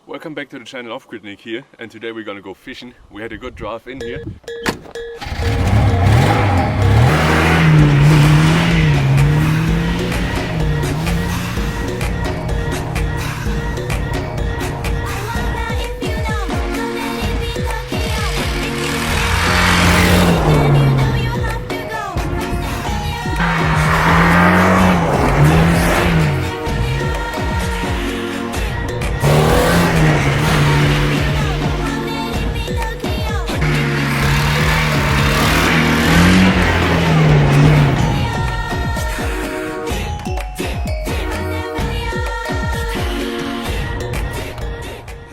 Welcome back to the channel of Nick here, and today we're gonna go fishing. We had a good drive in here.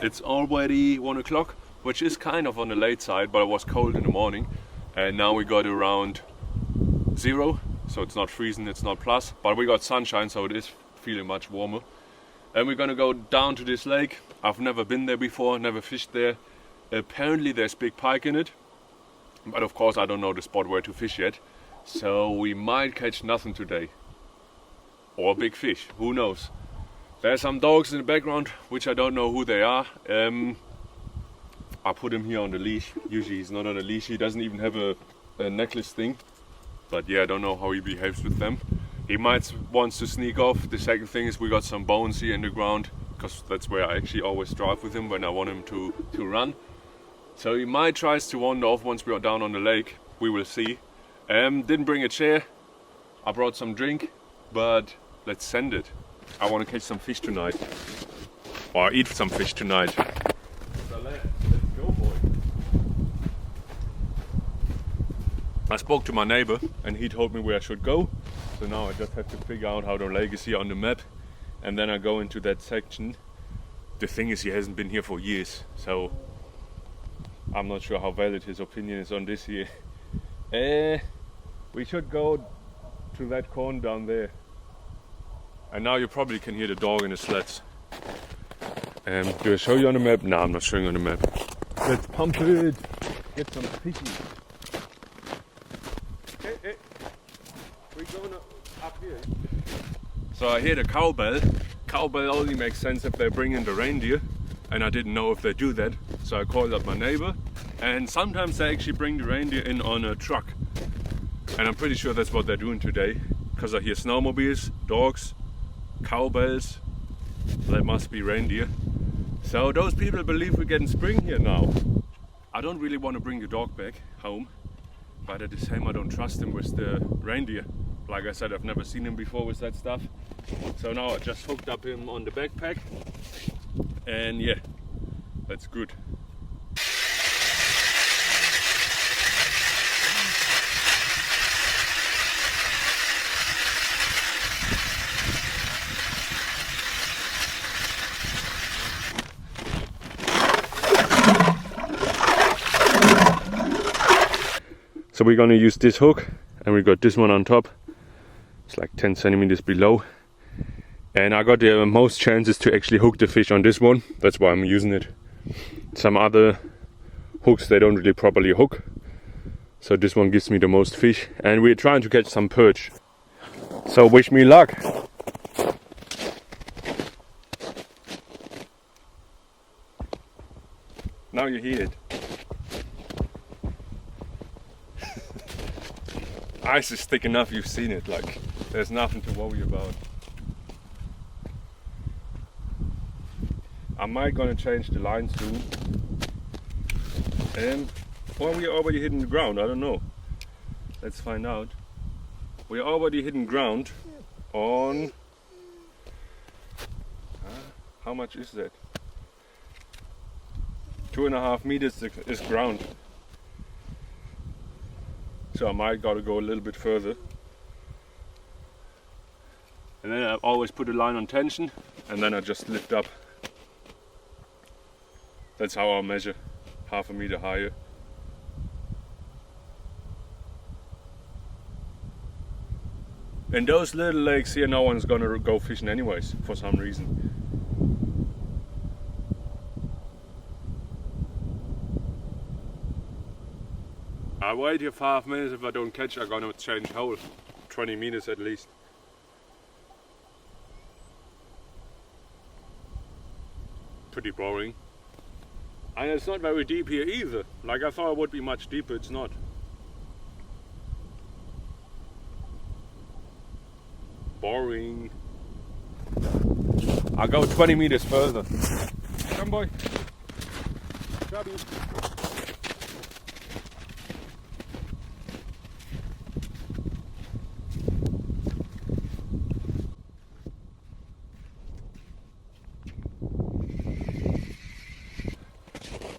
It's already 1 o'clock, which is kind of on the late side, but it was cold in the morning. And now we got around 0, so it's not freezing, it's not plus, but we got sunshine, so it is feeling much warmer. And we're gonna go down to this lake. I've never been there before, never fished there. Apparently there's big pike in it, but of course I don't know the spot where to fish yet. So we might catch nothing today. Or big fish, who knows. There's some dogs in the background, which I don't know who they are. I put him here on the leash. Usually he's not on a leash, he doesn't even have a necklace thing. But yeah, I don't know how he behaves with them. He might wants to sneak off. The second thing is we got some bones here in the ground, because that's where I actually always drive with him when I want him to run. So he might try to wander off once we are down on the lake. We will see. Didn't bring a chair. I brought some drink, but let's send it. I want to catch some fish tonight, or eat some fish tonight. So let's go, boy. I spoke to my neighbor and he told me where I should go. So now I just have to figure out how the lake is here on the map, and then I go into that section. The thing is, he hasn't been here for years, so I'm not sure how valid his opinion is on this here. We should go to that corner down there. And now you probably can hear the dog in the sleds. Do I show you on the map? No, I'm not showing you on the map. Let's pump it. Get some fishy. Hey. We're going up here. So I hear the cowbell. Cowbell only makes sense if they bring in the reindeer. And I didn't know if they do that. So I called up my neighbor. And sometimes they actually bring the reindeer in on a truck. And I'm pretty sure that's what they're doing today. Because I hear snowmobiles, dogs, cowbells. That must be reindeer. So those people believe we're getting spring here now. I don't really want to bring the dog back home, but at the same time I don't trust him with the reindeer. Like I said, I've never seen him before with that stuff. So now I just hooked up him on the backpack, and yeah, that's good. So we're gonna use this hook, and we got this one on top. It's like 10 centimeters below. And I got the most chances to actually hook the fish on this one. That's why I'm using it. Some other hooks, they don't really properly hook. So this one gives me the most fish. And we're trying to catch some perch. So wish me luck. Now you hear it. Ice is thick enough, you've seen it, like there's nothing to worry about. I might gonna change the line soon. Or we are already hitting the ground, I don't know. Let's find out. We are already hitting ground on... how much is that? 2.5 meters is ground. So I might gotta go a little bit further. And then I always put the line on tension, and then I just lift up. That's how I measure, 0.5 meter higher. In those little lakes here, no one's gonna go fishing anyways, for some reason. I wait here 5 minutes. If I don't catch, I'm gonna change hole. 20 meters at least. pretty boring. And it's not very deep here either. Like I thought it would be much deeper, it's not. Boring. I'll go 20 meters further. Come boy. Grab you.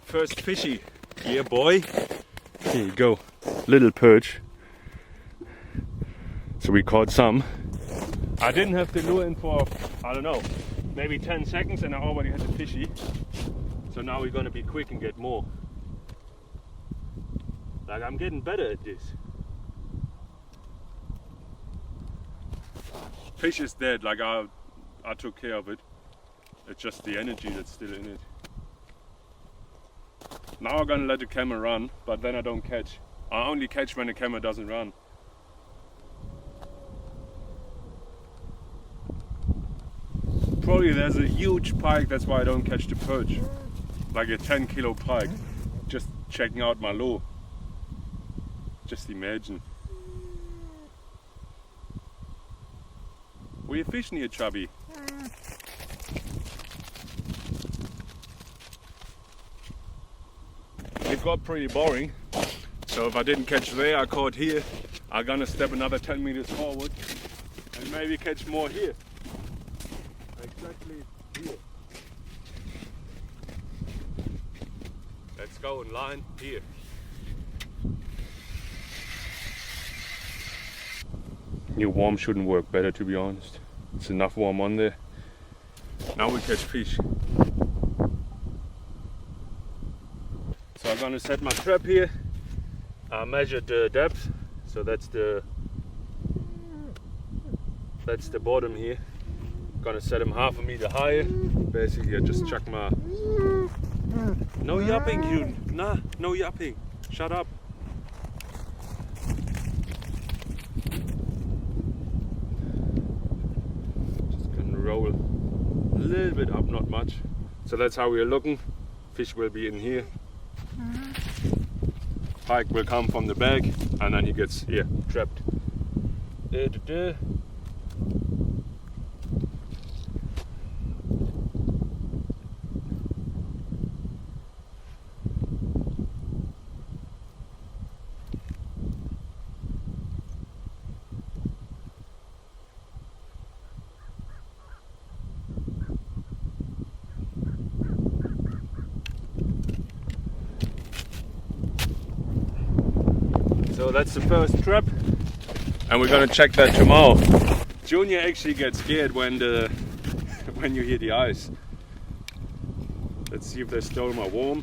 First fishy. Yeah boy. Here you go. Little perch. So we caught some. I didn't have the lure in for, I don't know, maybe 10 seconds and I already had the fishy. So now we're gonna be quick and get more. Like I'm getting better at this. Fish is dead, like I took care of it. It's just the energy that's still in it. Now I'm gonna let the camera run, but then I don't catch. I only catch when the camera doesn't run. Probably there's a huge pike, that's why I don't catch the perch. Like a 10 kilo pike. Just checking out my lure. Just imagine. Where you fishing here, chubby? It got pretty boring. So if I didn't catch there, I caught here. I'm gonna step another 10 meters forward and maybe catch more here. Exactly here. Let's go in line here. New worm shouldn't work better, to be honest. It's enough worm on there. Now we catch fish. So I'm gonna set my trap here. I measured the depth, so that's the bottom here. Gonna set him half a meter higher. Basically I just chuck my... No yapping, you. Nah, no yapping. Shut up. Just gonna roll a little bit up, not much. So that's how we're looking. Fish will be in here. Pike will come from the bag and then he gets here, trapped. So that's the first trap, and we're gonna check that tomorrow. Junior actually gets scared when you hear the ice. Let's see if they stole my worm.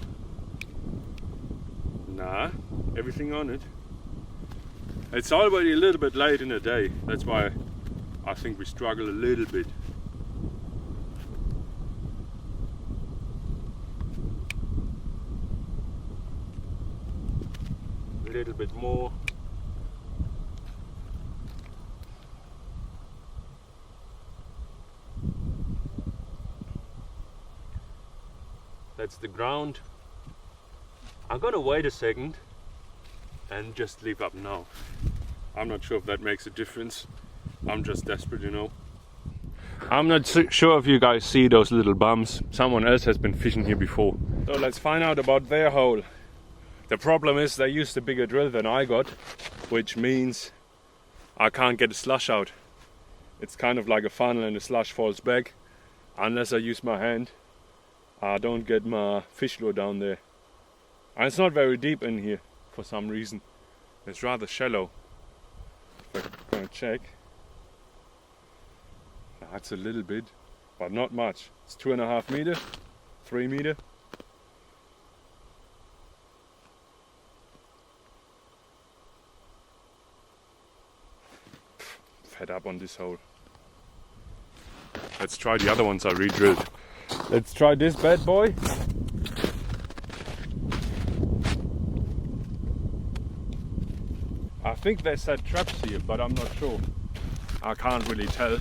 Nah, everything on it. It's already a little bit late in the day. That's why I think we struggle a little bit. A little bit more. That's the ground. I'm gonna wait a second and just leave up now. I'm not sure if that makes a difference. I'm just desperate, you know. I'm not sure if you guys see those little bumps. Someone else has been fishing here before. So let's find out about their hole. The problem is they used a bigger drill than I got, which means I can't get a slush out. It's kind of like a funnel and the slush falls back. Unless I use my hand, I don't get my fish lure down there. And it's not very deep in here for some reason. It's rather shallow. But I'm gonna check. That's a little bit, but not much. It's 2.5 meter, 3 meter. Fed up on this hole. Let's try the other ones I re-drilled. Let's try this bad boy. I think they set traps here, but I'm not sure. I can't really tell.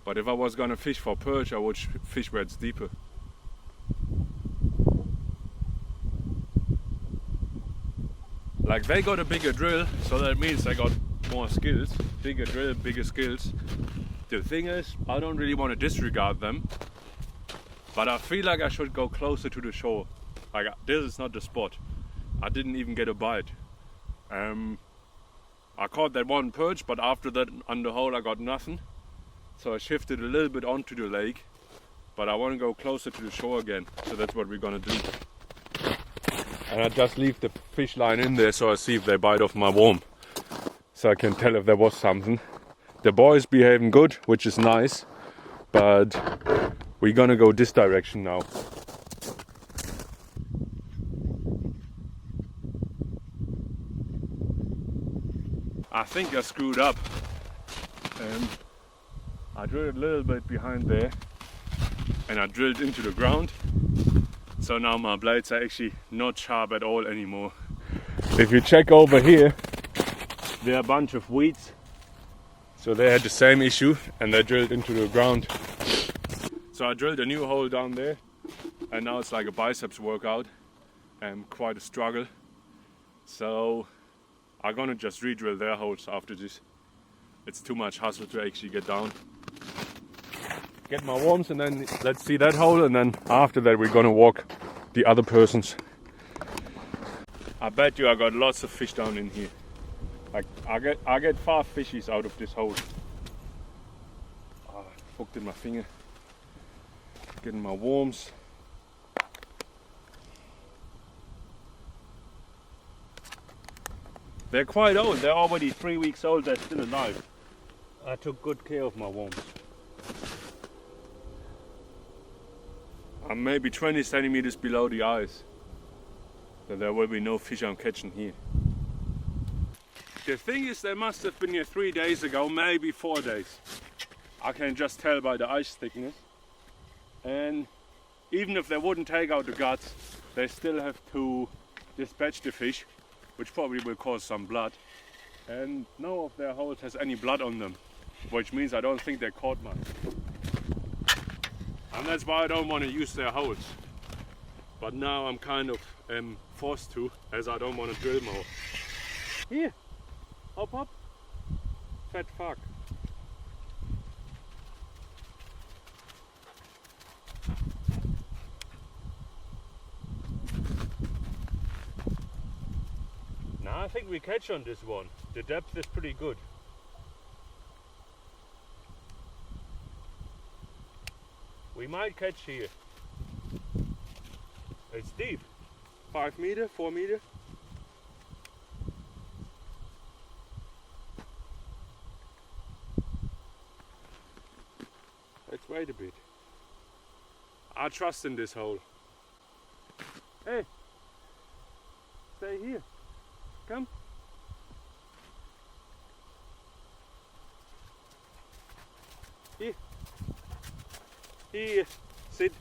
But if I was gonna fish for perch, I would fish where it's deeper. Like they got a bigger drill, so that means they got more skills. Bigger drill, bigger skills. The thing is, I don't really want to disregard them, but I feel like I should go closer to the shore. Like this is not the spot. I didn't even get a bite. I caught that one perch, but after that on the hole I got nothing. So I shifted a little bit onto the lake, but I want to go closer to the shore again. So that's what we're gonna do. And I just leave the fish line in there so I see if they bite off my worm. So I can tell if there was something. The boy's behaving good, which is nice, but we're gonna go this direction now. I think I screwed up. I drilled a little bit behind there and I drilled into the ground. So now my blades are actually not sharp at all anymore. If you check over here, there are a bunch of weeds. So they had the same issue and they drilled into the ground. So I drilled a new hole down there and now it's like a biceps workout and quite a struggle. So I'm gonna just re-drill their holes after this. It's too much hassle to actually get down. Get my worms and then let's see that hole, and then after that we're gonna walk the other person's. I bet you I got lots of fish down in here. Like I get 5 fishies out of this hole. Hooked in my finger. Getting my worms. They're quite old, they're already 3 weeks old, they're still alive. I took good care of my worms. I'm maybe 20 centimeters below the ice. So there will be no fish I'm catching here. The thing is, they must have been here 3 days ago, maybe 4 days. I can just tell by the ice thickness. And even if they wouldn't take out the guts, they still have to dispatch the fish, which probably will cause some blood. And none of their holes has any blood on them, which means I don't think they caught much. And that's why I don't want to use their holes. But now I'm kind of forced to, as I don't want to drill more. Here, hop up, fat fuck. Now I think we catch on this one. The depth is pretty good. We might catch here. It's deep. 5 meter, 4 meter. Let's wait a bit. I trust in this hole. Hey, stay here. Come. Here. Here. Sit.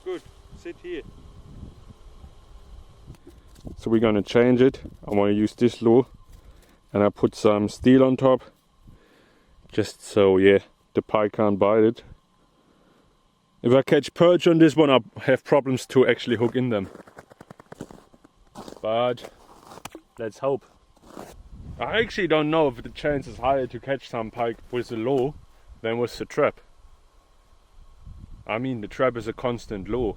Good. Sit here. So we're gonna change it. I want to use this lure, and I put some steel on top, just so the pike can't bite it. If I catch perch on this one, I have problems to actually hook in them. But let's hope. I actually don't know if the chance is higher to catch some pike with the lure than with the trap. I mean, the trap is a constant lure.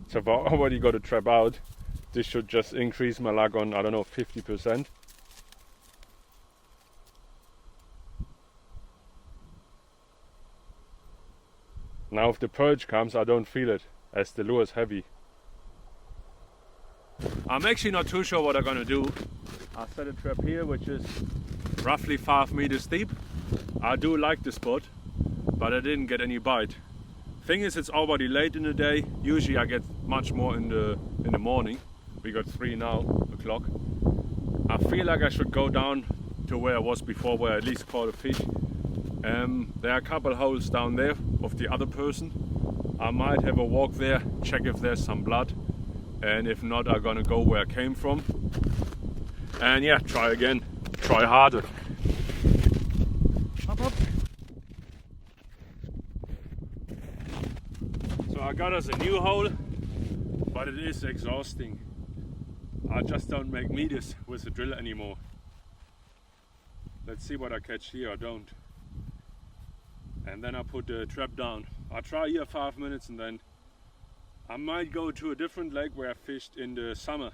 So if I already got a trap out, this should just increase my luck on, I don't know, 50%. Now if the perch comes, I don't feel it, as the lure is heavy. I'm actually not too sure what I'm gonna do. I set a trap here, which is roughly 5 meters deep. I do like the spot, but I didn't get any bite. Thing is, it's already late in the day. Usually I get much more in the morning. We got 3 now o'clock. I feel like I should go down to where I was before, where I at least caught a fish. There are a couple holes down there of the other person. I might have a walk there, check if there's some blood, and if not, I'm gonna go where I came from. And yeah, try again, try harder. Up, up. So I got us a new hole, but it is exhausting. I just don't make meters with the drill anymore. Let's see what I catch here or don't. And then I put the trap down. I'll try here 5 minutes and then I might go to a different lake where I fished in the summer,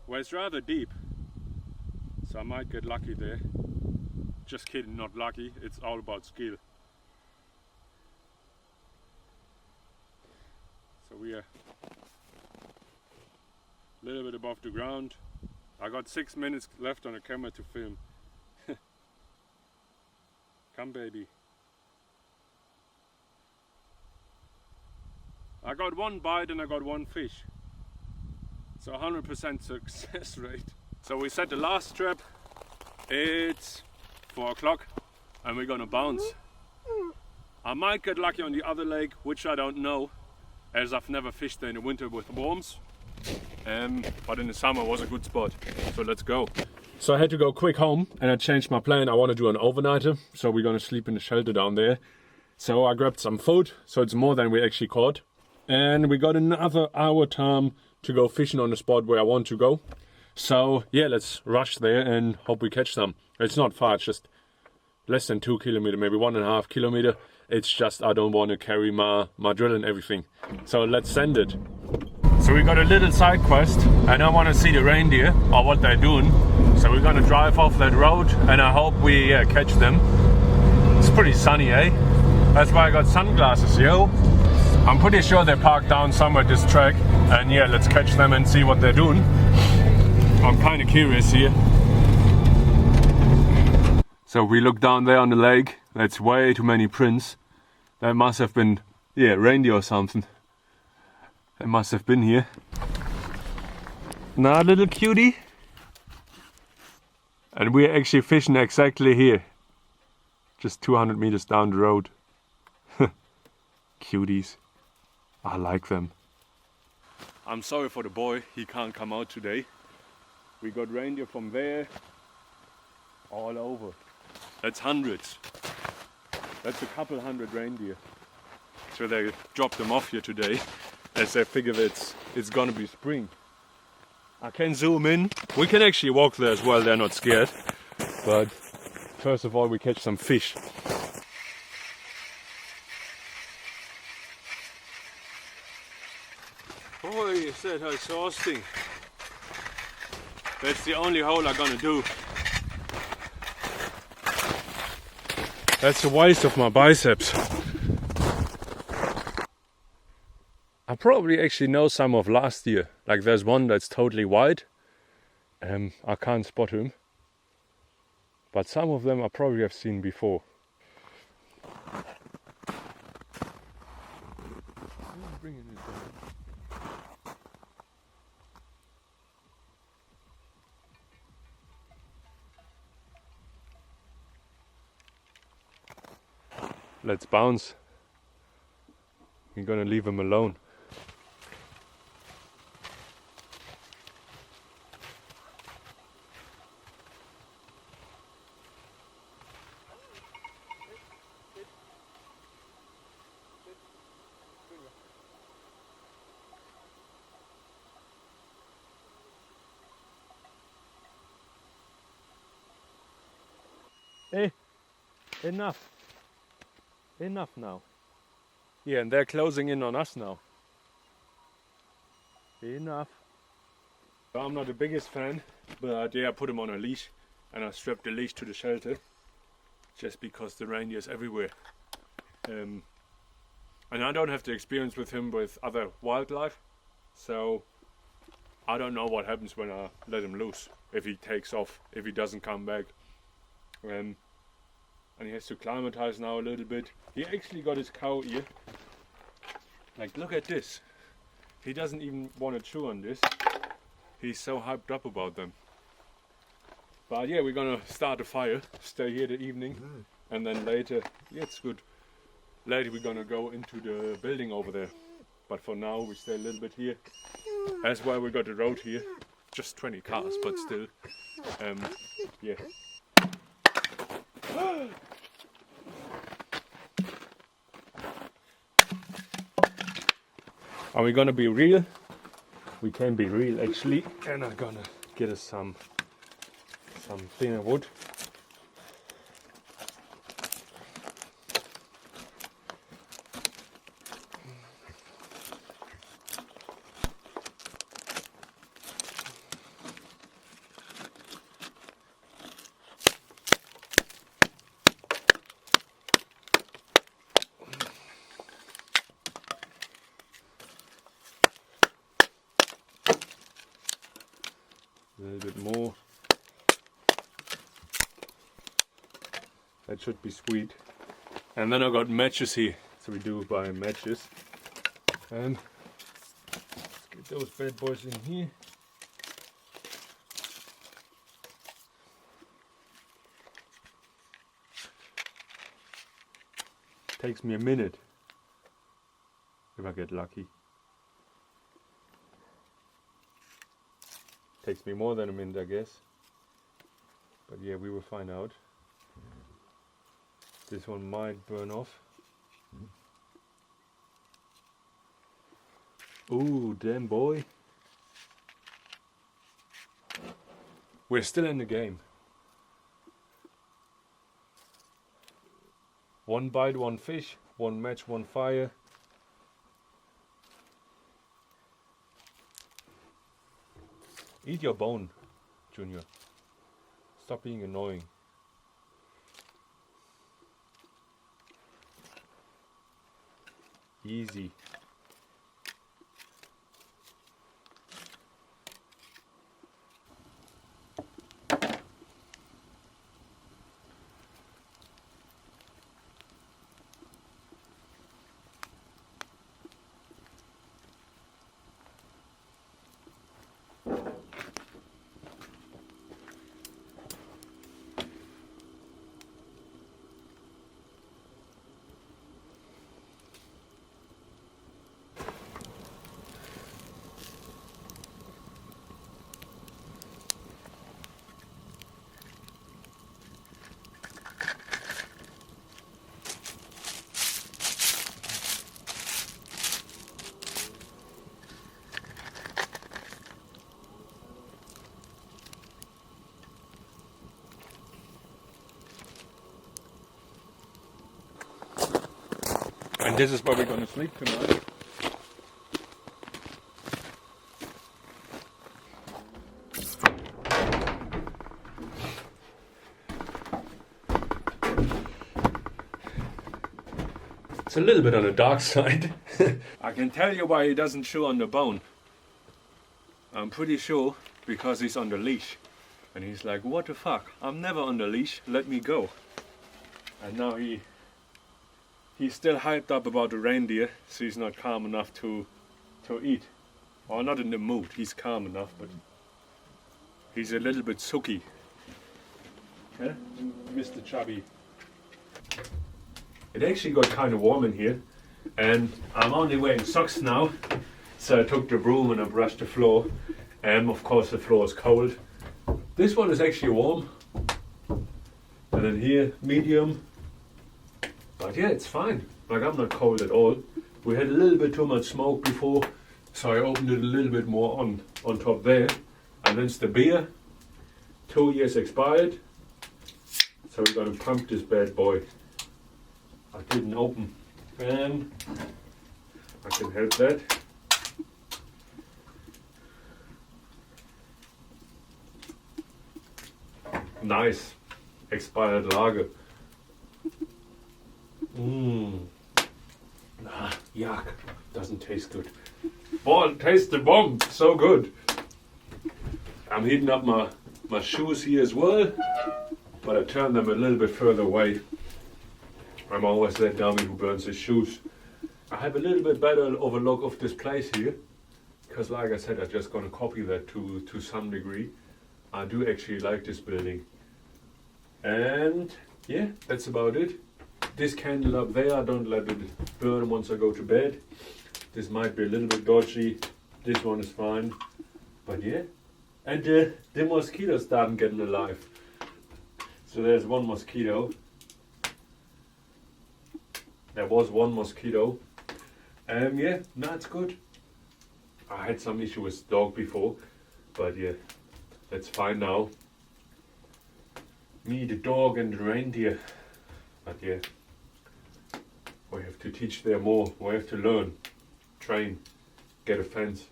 where it's rather deep. So I might get lucky there. Just kidding, not lucky, it's all about skill. So we are a little bit above the ground. I got 6 minutes left on the camera to film. Come baby. I got one bite and I got one fish. So 100% success rate. So we set the last trap. It's 4 o'clock and we're gonna bounce. I might get lucky on the other lake, which I don't know, as I've never fished there in the winter with worms. But in the summer was a good spot. So let's go. So I had to go quick home and I changed my plan. I want to do an overnighter. So we're gonna sleep in the shelter down there. So I grabbed some food. So it's more than we actually caught. And we got another hour time to go fishing on the spot where I want to go. So yeah, let's rush there and hope we catch some. It's not far, it's just less than 2 kilometers, maybe 1.5 kilometers. It's just I don't want to carry my drill and everything. So let's send it. So we got a little side quest and I want to see the reindeer or what they're doing. So we're gonna drive off that road and I hope we catch them. It's pretty sunny, eh? That's why I got sunglasses, yo. I'm pretty sure they're parked down somewhere this track, and yeah, let's catch them and see what they're doing. I'm kind of curious here. So we look down there on the lake. That's way too many prints. That must have been, yeah, reindeer or something. They must have been here. Nah, little cutie. And we're actually fishing exactly here. Just 200 meters down the road. Cuties. I like them. I'm sorry for the boy, he can't come out today. We got reindeer from there all over. That's hundreds. That's a couple hundred reindeer. So they dropped them off here today as they figure it's gonna be spring. I can zoom in. We can actually walk there as well, they're not scared. But first of all we catch some fish. Boy, is that exhausting. That's the only hole I'm gonna do. That's a waste of my biceps. I probably actually know some of last year. Like there's one that's totally white. I can't spot him. But some of them I probably have seen before. Let's bounce. We're gonna leave him alone. Hey, enough. Enough now. Yeah, and they're closing in on us now. Enough. I'm not the biggest fan, but yeah, I put him on a leash and I strapped the leash to the shelter just because the reindeer is everywhere. And I don't have the experience with him with other wildlife, so I don't know what happens when I let him loose, if he takes off, if he doesn't come back. And he has to climatize now a little bit. He actually got his cow ear. Like, look at this. He doesn't even want to chew on this. He's so hyped up about them. But yeah, we're gonna start a fire, stay here the evening, and then later, yeah, it's good. Later we're gonna go into the building over there. But for now, we stay a little bit here. That's why we got the road here. Just 20 cars, but still. Yeah. Are we gonna be real? We can be real actually, and I'm gonna get us some thinner wood. A little bit more. That should be sweet. And then I got matches here, so we do buy matches. And let's get those bad boys in here. Takes me a minute if I get lucky. Takes me more than a minute, I guess. But yeah, we will find out. This one might burn off. Ooh, damn boy. We're still in the game. One bite, one fish, one match, one fire. Eat your bone, Junior. Stop being annoying. Easy. And this is where we're gonna sleep tonight. It's a little bit on the dark side. I can tell you why he doesn't chew on the bone. I'm pretty sure because he's on the leash. And he's like, what the fuck? I'm never on the leash, let me go. And now he's still hyped up about the reindeer, so he's not calm enough to eat. Or not in the mood, he's calm enough, but he's a little bit sooky. Yeah? Mr. Chubby. It actually got kind of warm in here, and I'm only wearing socks now, so I took the broom and I brushed the floor, and of course the floor is cold. This one is actually warm, and then here, medium. But yeah, it's fine. Like, I'm not cold at all. We had a little bit too much smoke before, so I opened it a little bit more on top there. And then it's the beer. 2 years expired. So we're gonna pump this bad boy. I didn't open. And I can help that. Nice. Expired lager. Yuck. Doesn't taste good. Boy, it tastes the bomb. So good. I'm heating up my shoes here as well, but I turned them a little bit further away. I'm always that dummy who burns his shoes. I have a little bit better overlook of this place here, because like I said, I'm just going to copy that to some degree. I do actually like this building. And yeah, that's about it. This candle up there, I don't let it burn once I go to bed. This might be a little bit dodgy. This one is fine. But yeah. And the mosquitoes starting getting alive. So there's one mosquito. There was one mosquito. Yeah, no, it's good. I had some issue with dog before, but yeah, that's fine now. Me, the dog and the reindeer. But yeah, we have to teach them more. We have to learn, train, get a fence.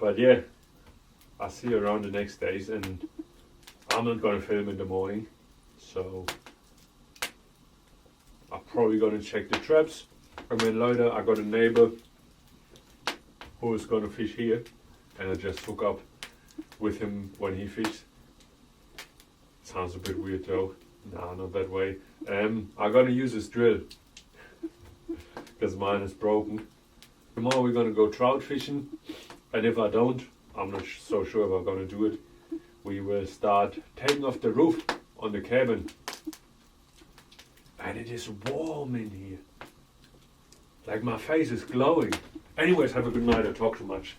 But yeah, I'll see you around the next days, and I'm not gonna film in the morning, so I'm probably gonna check the traps, and then later I got a neighbor who is gonna fish here, and I just hook up with him when he fishes. Sounds a bit weird though. No, not that way. I'm gonna use this drill because mine is broken. Tomorrow we're gonna go trout fishing, and if I don't, I'm not so sure if I'm gonna do it. We will start taking off the roof on the cabin, and it is warm in here. Like my face is glowing. Anyways, have a good night. I talk too much.